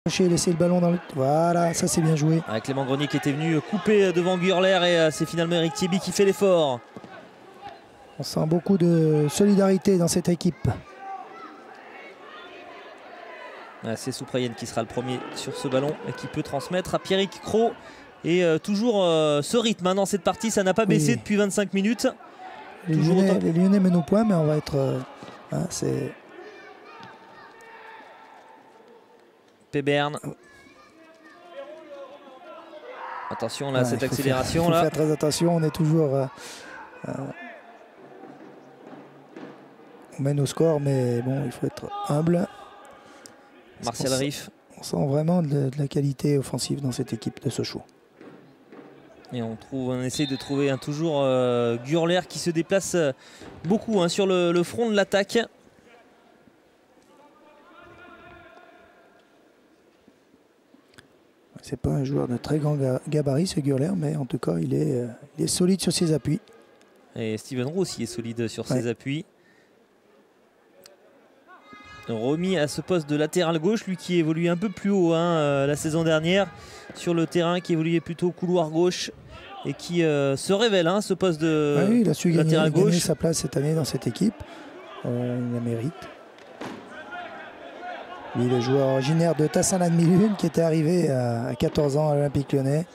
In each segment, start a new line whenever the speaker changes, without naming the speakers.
Laisser le ballon dans le... Voilà, ça c'est bien joué.
Avec Clément Grenier qui était venu couper devant Gurler et c'est finalement Eric Thieby qui fait l'effort.
On sent beaucoup de solidarité dans cette équipe.
C'est Souprayen qui sera le premier sur ce ballon et qui peut transmettre à Pierrick Cros. Et toujours ce rythme dans cette partie, ça n'a pas baissé depuis 25 minutes.
Les Lyonnais mènent au point, mais on va être... c'est...
Péberne. Attention là, cette accélération.
Il faut faire très attention, on est toujours... on mène au score, mais bon, il faut être humble.
Martial Riff.
On sent vraiment de la qualité offensive dans cette équipe de Sochaux.
Et on essaie de trouver toujours Gurler qui se déplace beaucoup sur le front de l'attaque.
C'est pas un joueur de très grand gabarit ce Gurler, mais en tout cas il est solide sur ses appuis.
Et Steven Roux aussi est solide sur ses appuis. Remis à ce poste de latéral gauche, lui qui évoluait un peu plus haut la saison dernière sur le terrain, qui évoluait plutôt couloir gauche et qui se révèle ce poste de
oui, il a su
latéral gauche.
Gagner sa place cette année dans cette équipe. Il la mérite. Lui, le joueur originaire de Tassin-la-Demi-Lune qui était arrivé à 14 ans à l'Olympique Lyonnais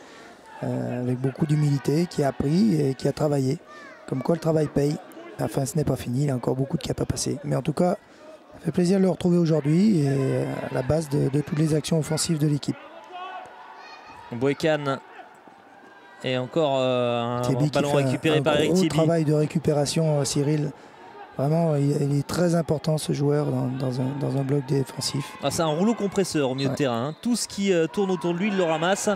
avec beaucoup d'humilité, qui a appris et qui a travaillé. Comme quoi le travail paye. Enfin, ce n'est pas fini, il a encore beaucoup de cap à passer. Mais en tout cas, ça fait plaisir de le retrouver aujourd'hui et à la base de toutes les actions offensives de l'équipe.
Boekan et encore un ballon récupéré par Eric Thieby.
Travail de récupération, Cyril. Vraiment, il est très important ce joueur dans un bloc défensif.
C'est un rouleau compresseur au milieu de terrain. Tout ce qui tourne autour de lui, il le ramasse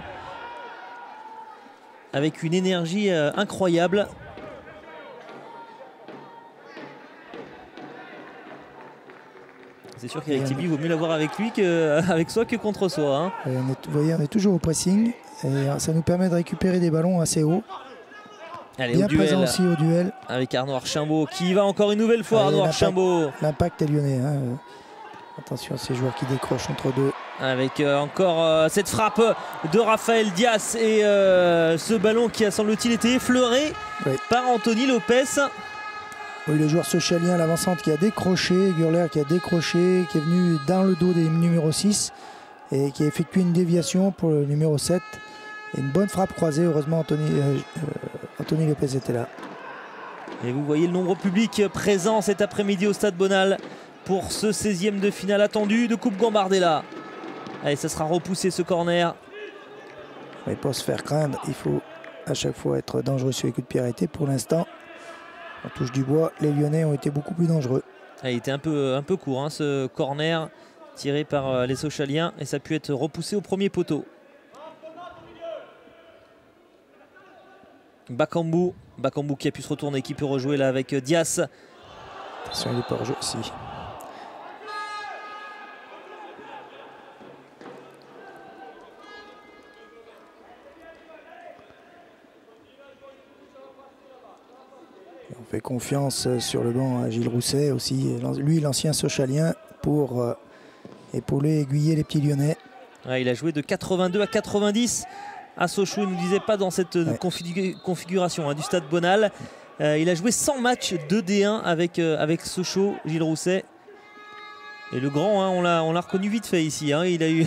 avec une énergie incroyable. C'est sûr qu'Eric Thieby, il vaut mieux l'avoir avec lui qu'avec soi que contre soi.
Vous voyez, on est toujours au pressing et ça nous permet de récupérer des ballons assez hauts.
Allez,
bien présent aussi au duel.
Avec Arnaud Archimbaud qui va encore une nouvelle fois. Arnaud Archimbaud.
L'impact est lyonnais. Attention à ces joueurs qui décrochent entre deux.
Avec encore cette frappe de Raphaël Diaz et ce ballon qui a semble-t-il été effleuré par Anthony Lopez.
Oui, le joueur socialien, l'avancante qui a décroché, Gurler qui a décroché, qui est venu dans le dos des numéros 6 et qui a effectué une déviation pour le numéro 7. Et une bonne frappe croisée, heureusement Anthony Lopez était là.
Et vous voyez le nombre public présent cet après-midi au Stade Bonal pour ce 16e de finale attendu de Coupe Gambardella. Allez, ça sera repoussé ce corner.
Mais pour se faire craindre, il faut à chaque fois être dangereux sur les coups de pied arrêtés. Pour l'instant, on touche du bois, les Lyonnais ont été beaucoup plus dangereux.
Il était un peu court ce corner tiré par les Sochaliens et ça a pu être repoussé au premier poteau. Bakambu qui a pu se retourner, qui peut rejouer là avec Diaz.
Attention, il n'est pas rejoué aussi. On fait confiance sur le banc à Gilles Rousset aussi, lui l'ancien Sochalien, pour épauler, aiguiller les petits Lyonnais.
Il a joué de 82 à 90 à Sochaux, il ne nous disait pas dans cette configuration du Stade Bonal. Il a joué 100 matchs de D1 avec Sochaux, Gilles Rousset. Et le grand, on l'a reconnu vite fait ici. Il a eu,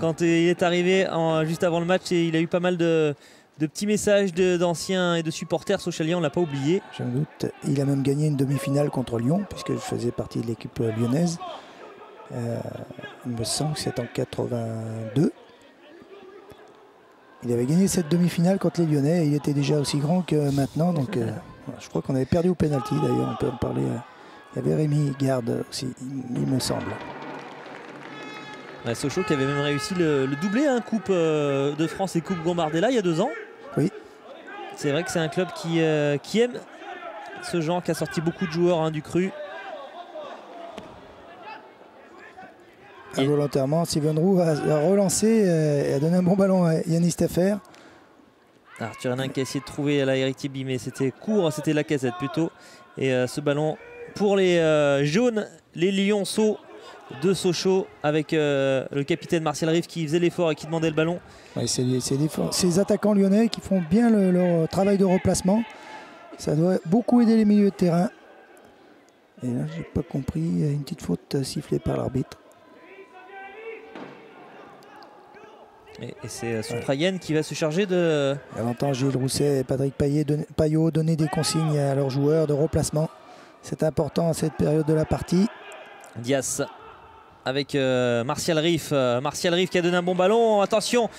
quand il est arrivé juste avant le match, et il a eu pas mal de petits messages d'anciens et de supporters sochaliens, on ne l'a pas oublié.
J'en doute. Il a même gagné une demi-finale contre Lyon, puisque je faisais partie de l'équipe lyonnaise. Il me semble que c'est en 82. Il avait gagné cette demi-finale contre les Lyonnais et il était déjà aussi grand que maintenant. Donc je crois qu'on avait perdu au pénalty d'ailleurs, on peut en parler. Il y avait Rémi Garde aussi, il me semble.
Sochaux qui avait même réussi le doublé, Coupe de France et Coupe Gambardella il y a 2 ans.
Oui.
C'est vrai que c'est un club qui aime ce genre, qui a sorti beaucoup de joueurs du cru.
Involontairement, Steven Roux a relancé et a donné un bon ballon à Yannis Teffer.
Arthur Hénin qui a essayé de trouver Eric Thieby, mais c'était court, c'était Lacazette plutôt. Et ce ballon pour les jaunes, les Lyonceaux, de Sochaux avec le capitaine Martial Riff qui faisait l'effort et qui demandait le ballon.
Ouais, c'est ces attaquants lyonnais qui font bien leur travail de replacement. Ça doit beaucoup aider les milieux de terrain. Et là, j'ai pas compris, il y a une petite faute sifflée par l'arbitre.
Et c'est Souprayen qui va se charger de...
On entend Gilles Rousset et Patrick Payot donner des consignes à leurs joueurs de remplacement. C'est important à cette période de la partie.
Dias avec Martial Riff. Martial Riff qui a donné un bon ballon. Attention,